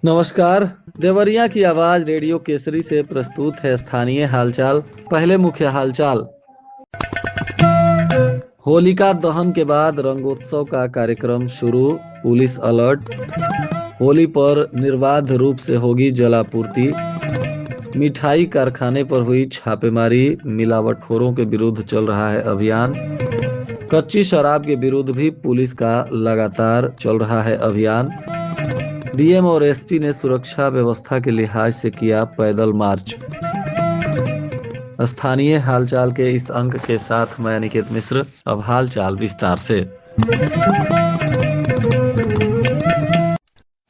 नमस्कार। देवरिया की आवाज रेडियो केसरी से प्रस्तुत है स्थानीय हालचाल। पहले मुख्य हालचाल। होलिका दहन के बाद रंगोत्सव का कार्यक्रम शुरू, पुलिस अलर्ट। होली पर निर्बाध रूप से होगी जलापूर्ति। मिठाई कारखाने पर हुई छापेमारी, मिलावटखोरों के विरुद्ध चल रहा है अभियान। कच्ची शराब के विरुद्ध भी पुलिस का लगातार चल रहा है अभियान। डीएम और एसपी ने सुरक्षा व्यवस्था के लिहाज से किया पैदल मार्च। स्थानीय हालचाल के इस अंक के साथ मैं अनिकेत मिश्र। अब हालचाल विस्तार से।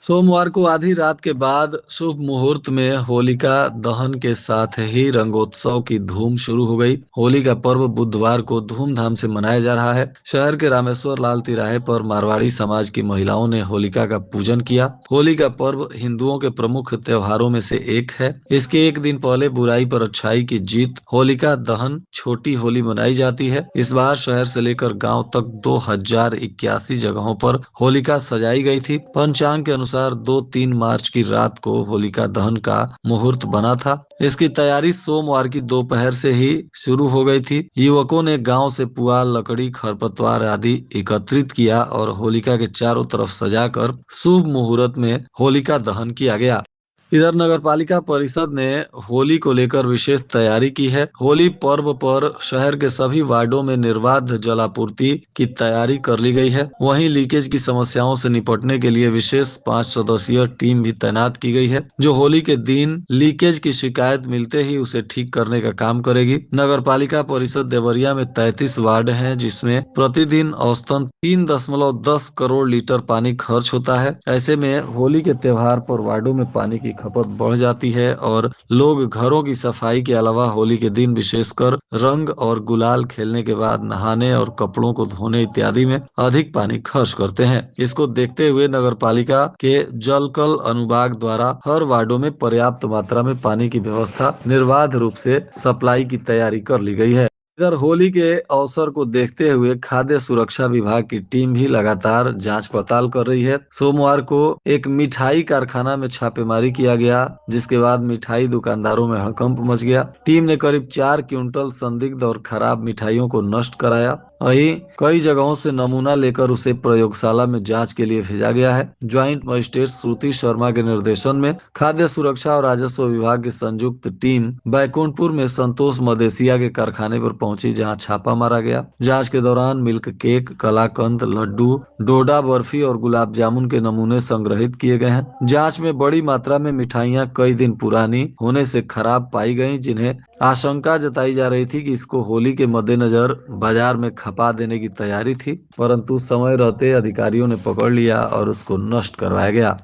सोमवार को आधी रात के बाद शुभ मुहूर्त में होलिका दहन के साथ ही रंगोत्सव की धूम शुरू हो गई। होली का पर्व बुधवार को धूमधाम से मनाया जा रहा है। शहर के रामेश्वर लाल तिराहे पर मारवाड़ी समाज की महिलाओं ने होलिका का पूजन किया। होली का पर्व हिंदुओं के प्रमुख त्योहारों में से एक है। इसके एक दिन पहले बुराई पर अच्छाई की जीत होलिका दहन छोटी होली मनाई जाती है। इस बार शहर से लेकर गाँव तक 2081 जगहों पर होलिका सजाई गई थी। पंचांग के अनुसार 2-3 मार्च की रात को होलिका दहन का मुहूर्त बना था। इसकी तैयारी सोमवार की दोपहर से ही शुरू हो गई थी। युवकों ने गांव से पुआल, लकड़ी, खरपतवार आदि एकत्रित किया और होलिका के चारों तरफ सजाकर शुभ मुहूर्त में होलिका दहन किया गया। इधर नगर पालिका परिषद ने होली को लेकर विशेष तैयारी की है। होली पर्व पर शहर के सभी वार्डों में निर्बाध जलापूर्ति की तैयारी कर ली गई है। वहीं लीकेज की समस्याओं से निपटने के लिए विशेष 5 सदस्यीय टीम भी तैनात की गई है, जो होली के दिन लीकेज की शिकायत मिलते ही उसे ठीक करने का काम करेगी। नगर पालिका परिषद देवरिया में 33 वार्ड हैं, जिसमें प्रतिदिन औसतन 3.10 करोड़ लीटर पानी खर्च होता है। ऐसे में होली के त्योहार पर वार्डों में पानी की खपत बढ़ जाती है और लोग घरों की सफाई के अलावा होली के दिन विशेषकर रंग और गुलाल खेलने के बाद नहाने और कपड़ों को धोने इत्यादि में अधिक पानी खर्च करते हैं। इसको देखते हुए नगर पालिका के जलकल अनुभाग द्वारा हर वार्डों में पर्याप्त मात्रा में पानी की व्यवस्था निर्बाध रूप से सप्लाई की तैयारी कर ली गई है। इधर होली के अवसर को देखते हुए खाद्य सुरक्षा विभाग की टीम भी लगातार जांच पड़ताल कर रही है। सोमवार को एक मिठाई कारखाना में छापेमारी किया गया, जिसके बाद मिठाई दुकानदारों में हड़कंप मच गया। टीम ने करीब 4 क्विंटल संदिग्ध और खराब मिठाइयों को नष्ट कराया। वहीं कई जगहों से नमूना लेकर उसे प्रयोगशाला में जांच के लिए भेजा गया है। ज्वाइंट मजिस्ट्रेट श्रुति शर्मा के निर्देशन में खाद्य सुरक्षा और राजस्व विभाग की संयुक्त टीम बैकुंठपुर में संतोष मदेसिया के कारखाने पर पहुंची, जहां छापा मारा गया। जांच के दौरान मिल्क केक, कलाकंद, लड्डू, डोडा बर्फी और गुलाब जामुन के नमूने संग्रहित किए गए हैं। जांच में बड़ी मात्रा में मिठाइयां कई दिन पुरानी होने से खराब पाई गई, जिन्हें आशंका जताई जा रही थी कि इसको होली के मद्देनजर बाजार में खपा देने की तैयारी थी, परंतु समय रहते अधिकारियों ने पकड़ लिया और उसको नष्ट करवाया गया।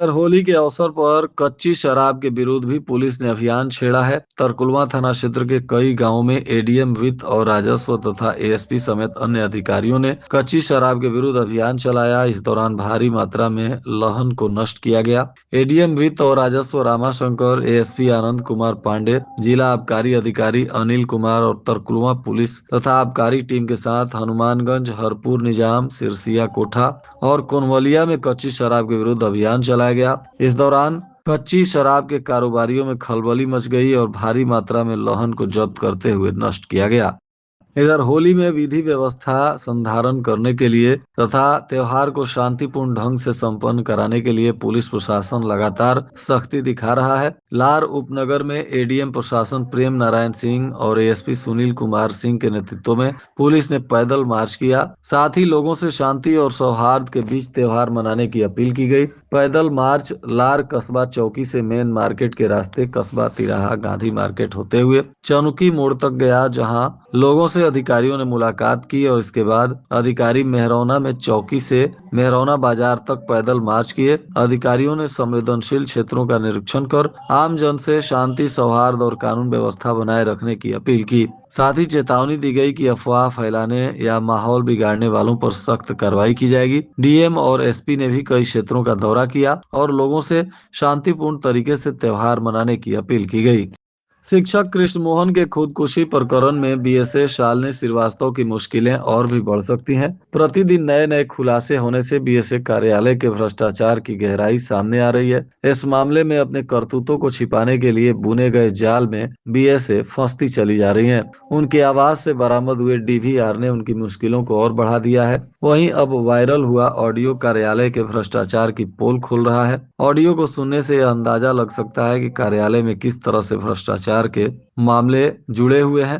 होली के अवसर पर कच्ची शराब के विरुद्ध भी पुलिस ने अभियान छेड़ा है। तरकुलवा थाना क्षेत्र के कई गांवों में एडीएम वित्त और राजस्व तथा एएसपी समेत अन्य अधिकारियों ने कच्ची शराब के विरुद्ध अभियान चलाया। इस दौरान भारी मात्रा में लहन को नष्ट किया गया। एडीएम वित्त और राजस्व रामाशंकर, एएसपी आनंद कुमार पांडे, जिला आबकारी अधिकारी अनिल कुमार और तरकुलवा पुलिस तथा आबकारी टीम के साथ हनुमानगंज, हरपुर निजाम, सिरसिया कोठा और कोनवलिया में कच्ची शराब के विरुद्ध अभियान चलाया गया। इस दौरान कच्ची शराब के कारोबारियों में खलबली मच गई और भारी मात्रा में लहन को जब्त करते हुए नष्ट किया गया। इधर होली में विधि व्यवस्था संधारण करने के लिए तथा त्योहार को शांतिपूर्ण ढंग से संपन्न कराने के लिए पुलिस प्रशासन लगातार सख्ती दिखा रहा है। लार उपनगर में एडीएम प्रशासन प्रेम नारायण सिंह और एएसपी सुनील कुमार सिंह के नेतृत्व में पुलिस ने पैदल मार्च किया। साथ ही लोगों से शांति और सौहार्द के बीच त्योहार मनाने की अपील की गई। पैदल मार्च लार कस्बा चौकी से मेन मार्केट के रास्ते कस्बा तिराहा गांधी मार्केट होते हुए चौनुकी मोड़ तक गया, जहां लोगों से अधिकारियों ने मुलाकात की और इसके बाद अधिकारी मेहरौना में चौकी से मेहरौना बाजार तक पैदल मार्च किए। अधिकारियों ने संवेदनशील क्षेत्रों का निरीक्षण कर आम जन से शांति, सौहार्द और कानून व्यवस्था बनाए रखने की अपील की। साथ ही चेतावनी दी गई कि अफवाह फैलाने या माहौल बिगाड़ने वालों पर सख्त कार्रवाई की जाएगी। डीएम और एसपी ने भी कई क्षेत्रों का दौरा किया और लोगों से शांतिपूर्ण तरीके से त्योहार मनाने की अपील की गई। शिक्षक कृष्ण मोहन के खुदकुशी प्रकरण में बीएसए शालिनी श्रीवास्तव की मुश्किलें और भी बढ़ सकती हैं। प्रतिदिन नए नए खुलासे होने से बीएसए कार्यालय के भ्रष्टाचार की गहराई सामने आ रही है। इस मामले में अपने करतूतों को छिपाने के लिए बुने गए जाल में बीएसए फंसती चली जा रही है। उनके आवाज से बरामद हुए डीवीआर ने उनकी मुश्किलों को और बढ़ा दिया है। वहीं अब वायरल हुआ ऑडियो कार्यालय के भ्रष्टाचार की पोल खोल रहा है। ऑडियो को सुनने से यह अंदाजा लग सकता है कि कार्यालय में किस तरह से भ्रष्टाचार के मामले जुड़े हुए हैं।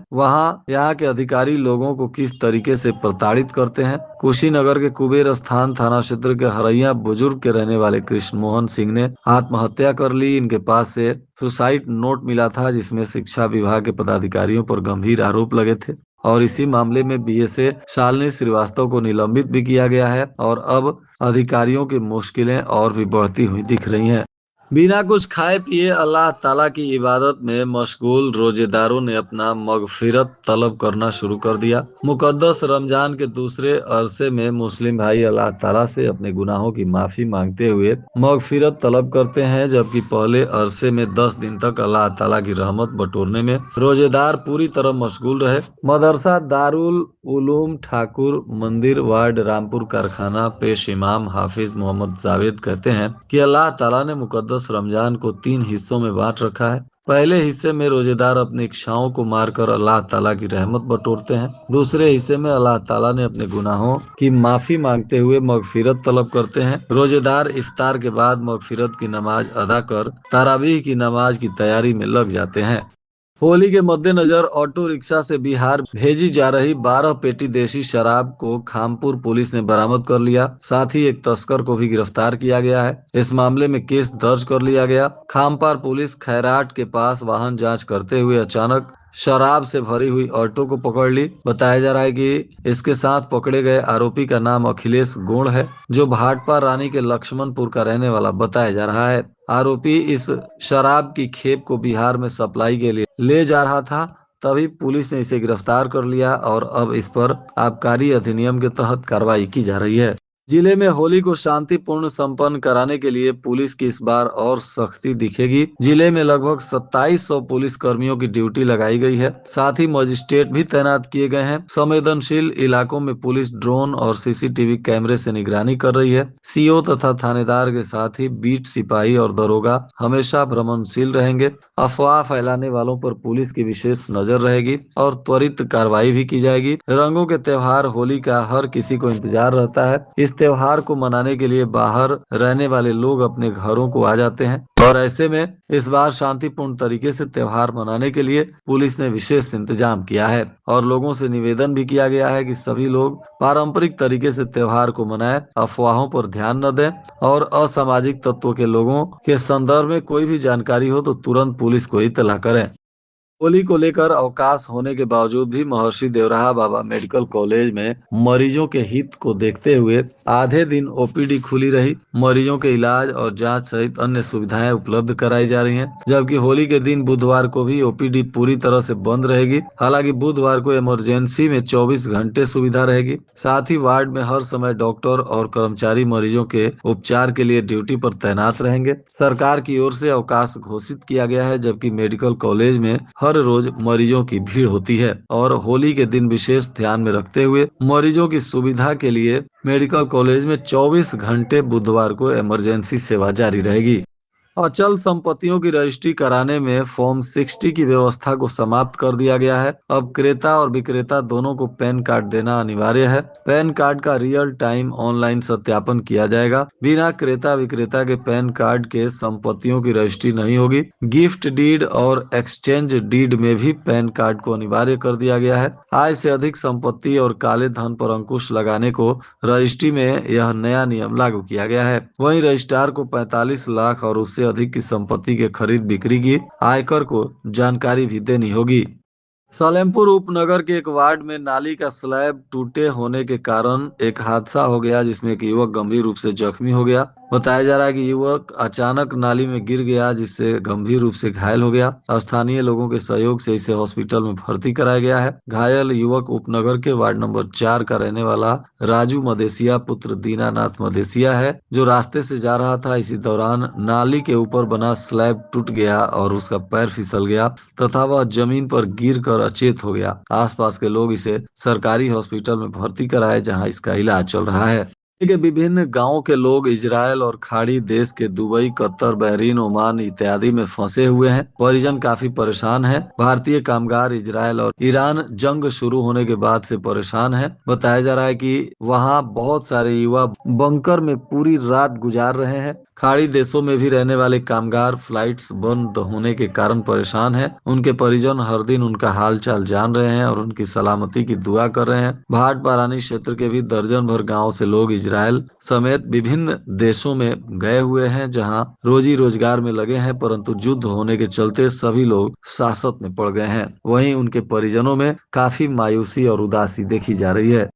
यहाँ के अधिकारी लोगों को किस तरीके से प्रताड़ित करते हैं। कुशीनगर के कुबेर स्थान थाना क्षेत्र के हरैया बुजुर्ग के रहने वाले कृष्ण मोहन सिंह ने आत्महत्या कर ली। इनके पास से सुसाइड नोट मिला था, जिसमें शिक्षा विभाग के पदाधिकारियों पर गंभीर आरोप लगे थे। और इसी मामले में बीएसए शालिनी श्रीवास्तव को निलंबित भी किया गया है और अब अधिकारियों की मुश्किलें और भी बढ़ती हुई दिख रही हैं। बिना कुछ खाए पिए अल्लाह ताला की इबादत में मशगूल रोजेदारों ने अपना मगफिरत तलब करना शुरू कर दिया। मुकद्दस रमजान के दूसरे अरसे में मुस्लिम भाई अल्लाह ताला से अपने गुनाहों की माफी मांगते हुए मगफिरत तलब करते हैं, जबकि पहले अरसे में 10 दिन तक अल्लाह ताला की रहमत बटोरने में रोजेदार पूरी तरह मशगूल रहे। मदरसा दारुल उलूम ठाकुर मंदिर वार्ड रामपुर कारखाना पेश इमाम हाफिज मोहम्मद जावेद कहते हैं कि अल्लाह ताला ने मुकद्दस रमजान को 3 हिस्सों में बांट रखा है। पहले हिस्से में रोजेदार अपनी इच्छाओं को मारकर अल्लाह ताला की रहमत बटोरते हैं। दूसरे हिस्से में अल्लाह ताला ने अपने गुनाहों की माफी मांगते हुए मगफिरत तलब करते हैं। रोजेदार इफ्तार के बाद मगफिरत की नमाज अदा कर तरावीह की नमाज की तैयारी में लग जाते हैं। होली के मद्देनजर ऑटो रिक्शा से बिहार भेजी जा रही 12 पेटी देशी शराब को खामपुर पुलिस ने बरामद कर लिया। साथ ही एक तस्कर को भी गिरफ्तार किया गया है। इस मामले में केस दर्ज कर लिया गया। खामपार पुलिस खैराट के पास वाहन जांच करते हुए अचानक शराब से भरी हुई ऑटो को पकड़ ली। बताया जा रहा है कि इसके साथ पकड़े गए आरोपी का नाम अखिलेश गोड़ है, जो भाटपा रानी के लक्ष्मणपुर का रहने वाला बताया जा रहा है। आरोपी इस शराब की खेप को बिहार में सप्लाई के लिए ले जा रहा था, तभी पुलिस ने इसे गिरफ्तार कर लिया और अब इस पर आबकारी अधिनियम के तहत कार्रवाई की जा रही है। जिले में होली को शांतिपूर्ण संपन्न कराने के लिए पुलिस की इस बार और सख्ती दिखेगी। जिले में लगभग 2700 पुलिस कर्मियों की ड्यूटी लगाई गई है। साथ ही मजिस्ट्रेट भी तैनात किए गए हैं। संवेदनशील इलाकों में पुलिस ड्रोन और सीसीटीवी कैमरे से निगरानी कर रही है। सीओ तथा थानेदार के साथ ही बीट सिपाही और दरोगा हमेशा भ्रमणशील रहेंगे। अफवाह फैलाने वालों पर पुलिस की विशेष नजर रहेगी और त्वरित कार्रवाई भी की जाएगी। रंगों के त्योहार होली का हर किसी को इंतजार रहता है। इस त्योहार को मनाने के लिए बाहर रहने वाले लोग अपने घरों को आ जाते हैं और ऐसे में इस बार शांतिपूर्ण तरीके से त्योहार मनाने के लिए पुलिस ने विशेष इंतजाम किया है और लोगों से निवेदन भी किया गया है कि सभी लोग पारंपरिक तरीके से त्योहार को मनाएं, अफवाहों पर ध्यान न दें और असामाजिक तत्वों के लोगों के संदर्भ में कोई भी जानकारी हो तो तुरंत पुलिस को इत्तला करें। होली को लेकर अवकाश होने के बावजूद भी महर्षि देवराहा बाबा मेडिकल कॉलेज में मरीजों के हित को देखते हुए आधे दिन ओपीडी खुली रही। मरीजों के इलाज और जांच सहित अन्य सुविधाएं उपलब्ध कराई जा रही हैं, जबकि होली के दिन बुधवार को भी ओपीडी पूरी तरह से बंद रहेगी। हालांकि बुधवार को इमरजेंसी में 24 घंटे सुविधा रहेगी। साथ ही वार्ड में हर समय डॉक्टर और कर्मचारी मरीजों के उपचार के लिए ड्यूटी पर तैनात रहेंगे। सरकार की ओर से अवकाश घोषित किया गया है, जबकि मेडिकल कॉलेज में हर रोज मरीजों की भीड़ होती है और होली के दिन विशेष ध्यान में रखते हुए मरीजों की सुविधा के लिए मेडिकल कॉलेज में 24 घंटे बुधवार को इमरजेंसी सेवा जारी रहेगी। अचल संपत्तियों की रजिस्ट्री कराने में फॉर्म 60 की व्यवस्था को समाप्त कर दिया गया है। अब क्रेता और विक्रेता दोनों को पैन कार्ड देना अनिवार्य है। पैन कार्ड का रियल टाइम ऑनलाइन सत्यापन किया जाएगा। बिना क्रेता विक्रेता के पैन कार्ड के संपत्तियों की रजिस्ट्री नहीं होगी। गिफ्ट डीड और एक्सचेंज डीड में भी पैन कार्ड को अनिवार्य कर दिया गया है। आय से अधिक संपत्ति और काले धन पर अंकुश लगाने को रजिस्ट्री में यह नया नियम लागू किया गया है। वहीं रजिस्ट्रार को 45 लाख और उससे अधिक की संपत्ति के खरीद बिक्री की आयकर को जानकारी भी देनी होगी। सलेमपुर उपनगर के एक वार्ड में नाली का स्लैब टूटे होने के कारण एक हादसा हो गया, जिसमें एक युवक गंभीर रूप से जख्मी हो गया। बताया जा रहा है कि युवक अचानक नाली में गिर गया, जिससे गंभीर रूप से घायल हो गया। स्थानीय लोगों के सहयोग से इसे हॉस्पिटल में भर्ती कराया गया है। घायल युवक उपनगर के वार्ड नंबर 4 का रहने वाला राजू मदेसिया पुत्र दीनानाथ मदेसिया है, जो रास्ते से जा रहा था। इसी दौरान नाली के ऊपर बना स्लैब टूट गया और उसका पैर फिसल गया तथा वह जमीन पर गिरकर अचेत हो गया। आसपास के लोग इसे सरकारी हॉस्पिटल में भर्ती कराए, जहां इसका इलाज चल रहा है। के विभिन्न गांवों के लोग इजरायल और खाड़ी देश के दुबई, कतर, बहरीन, ओमान इत्यादि में फंसे हुए हैं। परिजन काफी परेशान हैं। भारतीय कामगार इजरायल और ईरान जंग शुरू होने के बाद से परेशान हैं। बताया जा रहा है कि वहां बहुत सारे युवा बंकर में पूरी रात गुजार रहे हैं। खाड़ी देशों में भी रहने वाले कामगार फ्लाइट्स बंद होने के कारण परेशान हैं। उनके परिजन हर दिन उनका हालचाल जान रहे हैं और उनकी सलामती की दुआ कर रहे हैं। भाट पारानी क्षेत्र के भी दर्जन भर गांव से लोग इजरायल समेत विभिन्न देशों में गए हुए हैं, जहां रोजी रोजगार में लगे हैं, परंतु युद्ध होने के चलते सभी लोग सासत में पड़ गए हैं। वहीं उनके परिजनों में काफी मायूसी और उदासी देखी जा रही है।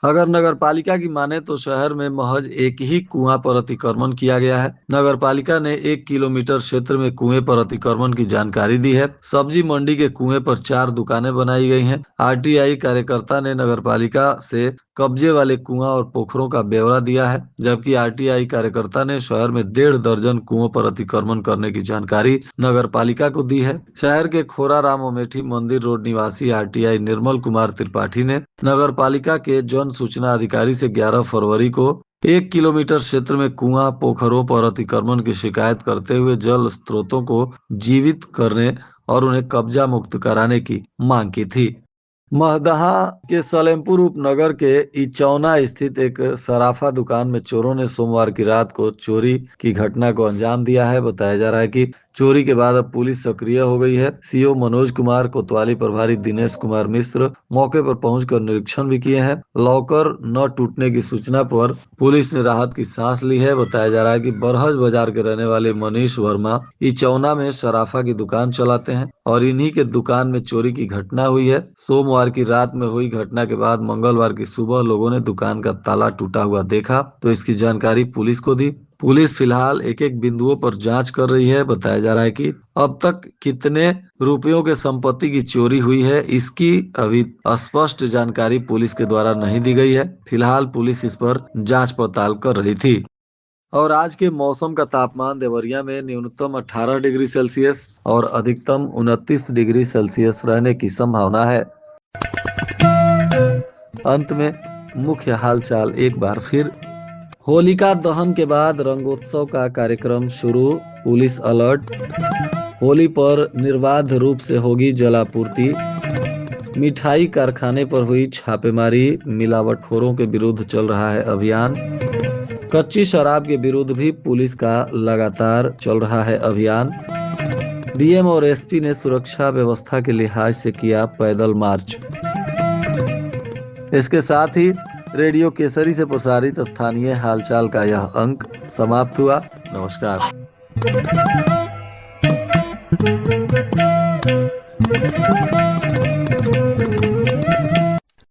अगर नगर पालिका की माने तो शहर में महज एक ही कुआं पर अतिक्रमण किया गया है। नगर पालिका ने 1 किलोमीटर क्षेत्र में कुएं पर अतिक्रमण की जानकारी दी है। सब्जी मंडी के कुएं पर 4 दुकानें बनाई गई हैं। आरटीआई कार्यकर्ता ने नगर पालिका से कब्जे वाले कुआं और पोखरों का ब्यौरा दिया है, जबकि आरटीआई कार्यकर्ता ने शहर में 1.5 दर्जन कुओं पर अतिक्रमण करने की जानकारी नगर पालिका को दी है। शहर के खोरा राम अमेठी मंदिर रोड निवासी आरटीआई निर्मल कुमार त्रिपाठी ने नगर पालिका के जन सूचना अधिकारी से 11 फरवरी को 1 किलोमीटर क्षेत्र में कुआं पोखरों पर अतिक्रमण की शिकायत करते हुए जल स्रोतों को जीवित करने और उन्हें कब्जा मुक्त कराने की मांग की थी। महदहा के सलेमपुर उपनगर के इचौना स्थित एक सराफा दुकान में चोरों ने सोमवार की रात को चोरी की घटना को अंजाम दिया है। बताया जा रहा है कि चोरी के बाद अब पुलिस सक्रिय हो गई है। सीओ मनोज कुमार, कोतवाली प्रभारी दिनेश कुमार मिश्र मौके पर पहुंचकर निरीक्षण भी किए हैं। लॉकर न टूटने की सूचना पर पुलिस ने राहत की सांस ली है। बताया जा रहा है कि बरहज बाजार के रहने वाले मनीष वर्मा इचौना में सराफा की दुकान चलाते हैं और इन्हीं के दुकान में चोरी की घटना हुई है। सोमवार की रात में हुई घटना के बाद मंगलवार की सुबह लोगों ने दुकान का ताला टूटा हुआ देखा तो इसकी जानकारी पुलिस को दी। पुलिस फिलहाल एक एक बिंदुओं पर जांच कर रही है। बताया जा रहा है कि अब तक कितने रुपयों के संपत्ति की चोरी हुई है, इसकी अभी स्पष्ट जानकारी पुलिस के द्वारा नहीं दी गई है। फिलहाल पुलिस इस पर जांच पड़ताल कर रही थी। और आज के मौसम का तापमान देवरिया में न्यूनतम 18 डिग्री सेल्सियस और अधिकतम 29 डिग्री सेल्सियस रहने की संभावना है। अंत में मुख्य हालचाल एक बार फिर। होलिका दहन के बाद रंगोत्सव का कार्यक्रम शुरू, पुलिस अलर्ट। होली पर निर्बाध रूप से होगी जलापूर्ति। मिठाई कारखाने पर हुई छापेमारी, मिलावटखोरों के विरुद्ध चल रहा है अभियान। कच्ची शराब के विरुद्ध भी पुलिस का लगातार चल रहा है अभियान। डीएम और एसपी ने सुरक्षा व्यवस्था के लिहाज से किया पैदल मार्च। इसके साथ ही रेडियो केसरी से प्रसारित स्थानीय हालचाल का यह अंक समाप्त हुआ। नमस्कार।